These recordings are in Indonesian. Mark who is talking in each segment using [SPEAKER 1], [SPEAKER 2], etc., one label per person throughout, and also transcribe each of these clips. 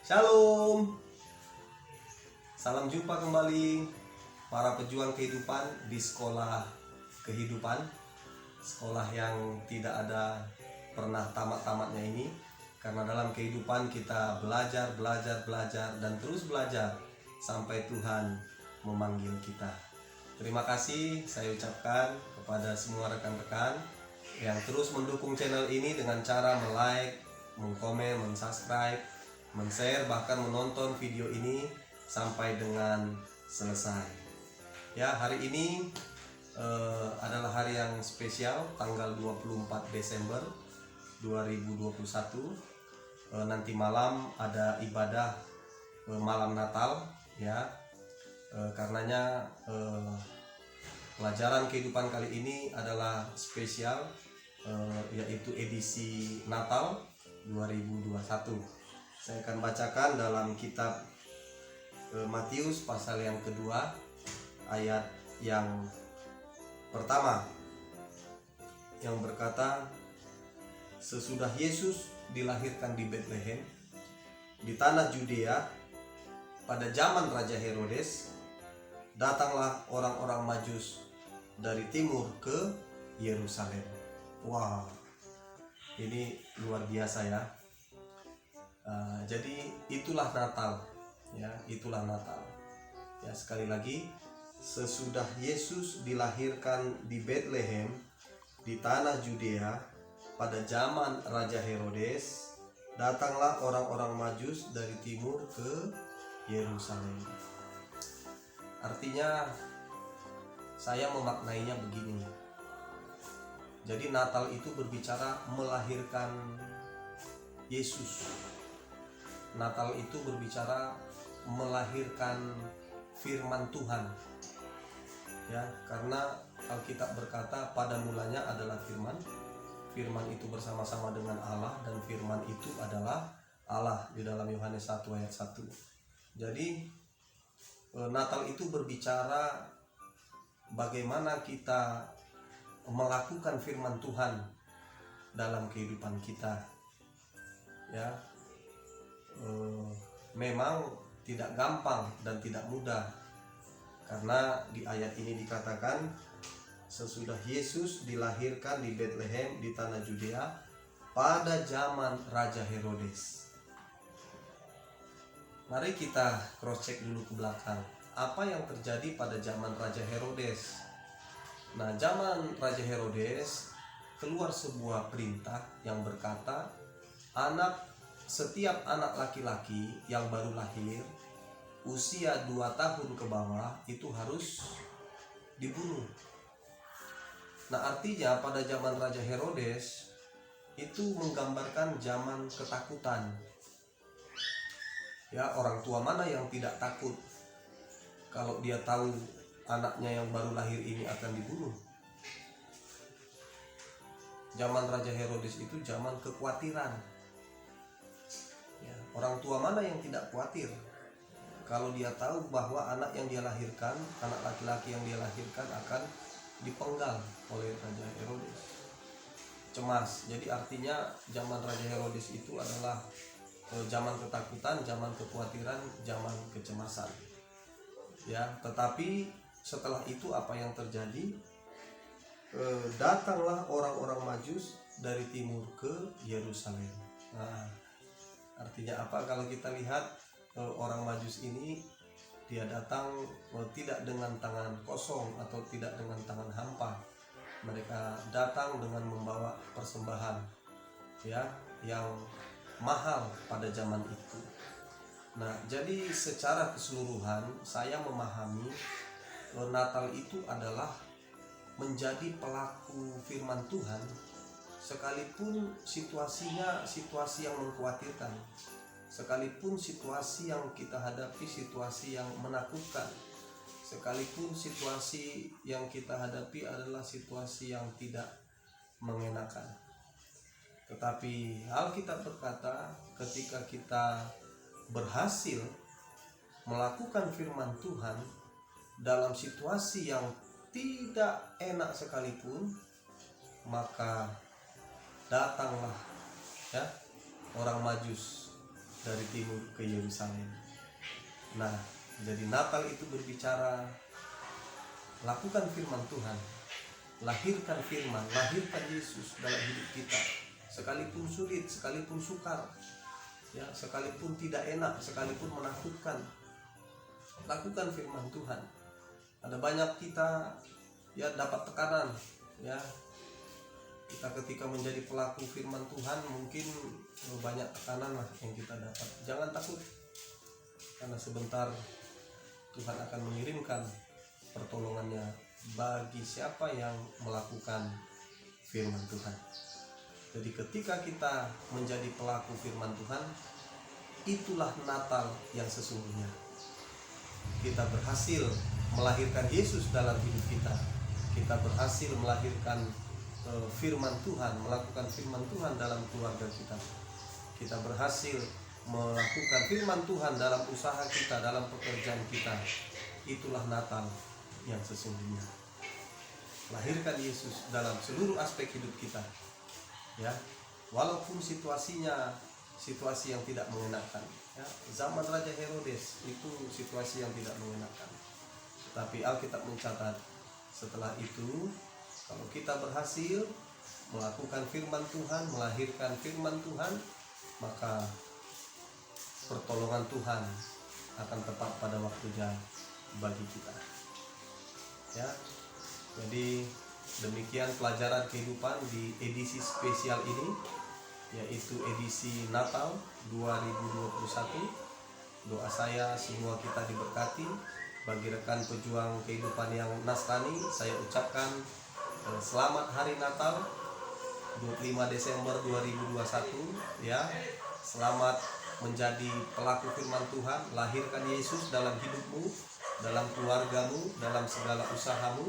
[SPEAKER 1] Shalom. Salam jumpa kembali para pejuang kehidupan di sekolah kehidupan. Sekolah yang tidak ada pernah tamat-tamatnya ini. Karena dalam kehidupan kita belajar dan terus belajar sampai Tuhan memanggil kita. Terima kasih saya ucapkan kepada semua rekan-rekan yang terus mendukung channel ini dengan cara like, mengkomen, mensubscribe, men-share, bahkan menonton video ini sampai dengan selesai. Ya, hari ini adalah hari yang spesial, tanggal 24 Desember 2021. Nanti malam ada ibadah malam Natal, ya. Karenanya pelajaran kehidupan kali ini adalah spesial, yaitu edisi Natal 2021. Saya akan bacakan dalam kitab Matius pasal yang kedua, ayat yang pertama, yang berkata, sesudah Yesus dilahirkan di Betlehem di tanah Judea pada zaman Raja Herodes, datanglah orang-orang Majus dari timur ke Yerusalem. Wow, ini luar biasa ya. Jadi itulah Natal, ya, itulah Natal. Ya, sekali lagi, sesudah Yesus dilahirkan di Betlehem di tanah Judea pada zaman Raja Herodes, datanglah orang-orang Majus dari timur ke Yerusalem. Artinya saya memaknainya begini. Jadi Natal itu berbicara melahirkan Yesus. Natal itu berbicara melahirkan firman Tuhan. Ya, karena Alkitab berkata pada mulanya adalah firman. Firman itu bersama-sama dengan Allah dan firman itu adalah Allah di dalam Yohanes 1 ayat 1. Jadi Natal itu berbicara bagaimana kita melakukan firman Tuhan dalam kehidupan kita. Ya, memang tidak gampang dan tidak mudah, karena di ayat ini dikatakan sesudah Yesus dilahirkan di Betlehem di tanah Judea pada zaman Raja Herodes. Mari kita cross check dulu ke belakang, apa yang terjadi pada zaman Raja Herodes. Nah, zaman Raja Herodes keluar sebuah perintah yang berkata setiap anak laki-laki yang baru lahir usia 2 tahun ke bawah itu harus dibunuh. Nah, artinya pada zaman Raja Herodes itu menggambarkan zaman ketakutan. Ya, orang tua mana yang tidak takut kalau dia tahu anaknya yang baru lahir ini akan dibunuh? Zaman Raja Herodes itu zaman kekhawatiran. Ya, orang tua mana yang tidak khawatir kalau dia tahu bahwa anak yang dia lahirkan, anak laki-laki yang dia lahirkan akan dipenggal oleh Raja Herodes? Cemas. Jadi artinya zaman Raja Herodes itu adalah zaman ketakutan, zaman kekhawatiran, zaman kecemasan. Ya, tetapi setelah itu apa yang terjadi? Datanglah orang-orang Majus dari timur ke Yerusalem. Nah, artinya apa? Kalau kita lihat orang Majus ini, dia datang tidak dengan tangan kosong atau tidak dengan tangan hampa. Mereka datang dengan membawa persembahan, ya, yang mahal pada zaman itu. Nah, jadi secara keseluruhan saya memahami Natal itu adalah menjadi pelaku firman Tuhan, sekalipun situasinya situasi yang mengkhawatirkan, sekalipun situasi yang kita hadapi situasi yang menakutkan, sekalipun situasi yang kita hadapi adalah situasi yang tidak mengenakan. Tetapi Alkitab berkata, ketika kita berhasil melakukan firman Tuhan dalam situasi yang tidak enak sekalipun, maka datanglah, ya, orang Majus dari timur ke Yerusalem. Nah, jadi Natal itu berbicara lakukan firman Tuhan, lahirkan firman, lahirkan Yesus dalam hidup kita, sekalipun sulit, sekalipun sukar, ya, sekalipun tidak enak, sekalipun menakutkan. Lakukan firman Tuhan. Ada banyak kita ya dapat tekanan, ya. Kita ketika menjadi pelaku firman Tuhan mungkin banyak tekanan lah yang kita dapat. Jangan takut, karena sebentar Tuhan akan mengirimkan pertolongannya bagi siapa yang melakukan firman Tuhan. Jadi ketika kita menjadi pelaku firman Tuhan, itulah Natal yang sesungguhnya. Kita berhasil melahirkan Yesus dalam hidup kita. Kita berhasil melahirkan firman Tuhan, melakukan firman Tuhan dalam keluarga kita. Kita berhasil melakukan firman Tuhan dalam usaha kita, dalam pekerjaan kita. Itulah Natal yang sesungguhnya. Lahirkan Yesus dalam seluruh aspek hidup kita, ya, walaupun situasinya situasi yang tidak mengenakan, ya. Zaman Raja Herodes itu situasi yang tidak mengenakan, tetapi Alkitab mencatat setelah itu, kalau kita berhasil melakukan firman Tuhan, melahirkan firman Tuhan, maka pertolongan Tuhan akan tepat pada waktunya bagi kita, ya. Jadi demikian pelajaran kehidupan di edisi spesial ini, yaitu edisi Natal 2021. Doa saya semua kita diberkati. Bagi rekan pejuang kehidupan yang Nasrani, saya ucapkan selamat hari Natal 25 Desember 2021, ya. Selamat menjadi pelaku firman Tuhan, lahirkan Yesus dalam hidupmu, dalam keluargamu, dalam segala usahamu,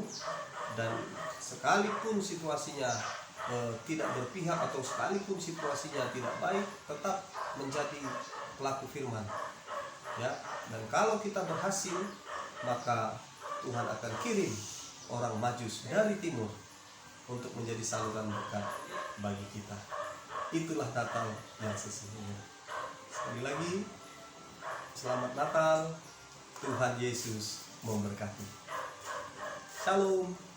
[SPEAKER 1] dan sekalipun situasinya tidak berpihak atau sekalipun situasinya tidak baik, tetap menjadi pelaku firman, ya. Dan kalau kita berhasil, maka Tuhan akan kirim orang Majus dari timur untuk menjadi saluran berkat bagi kita. Itulah Natal yang sesungguhnya. Sekali lagi, selamat Natal. Tuhan Yesus memberkati. Shalom.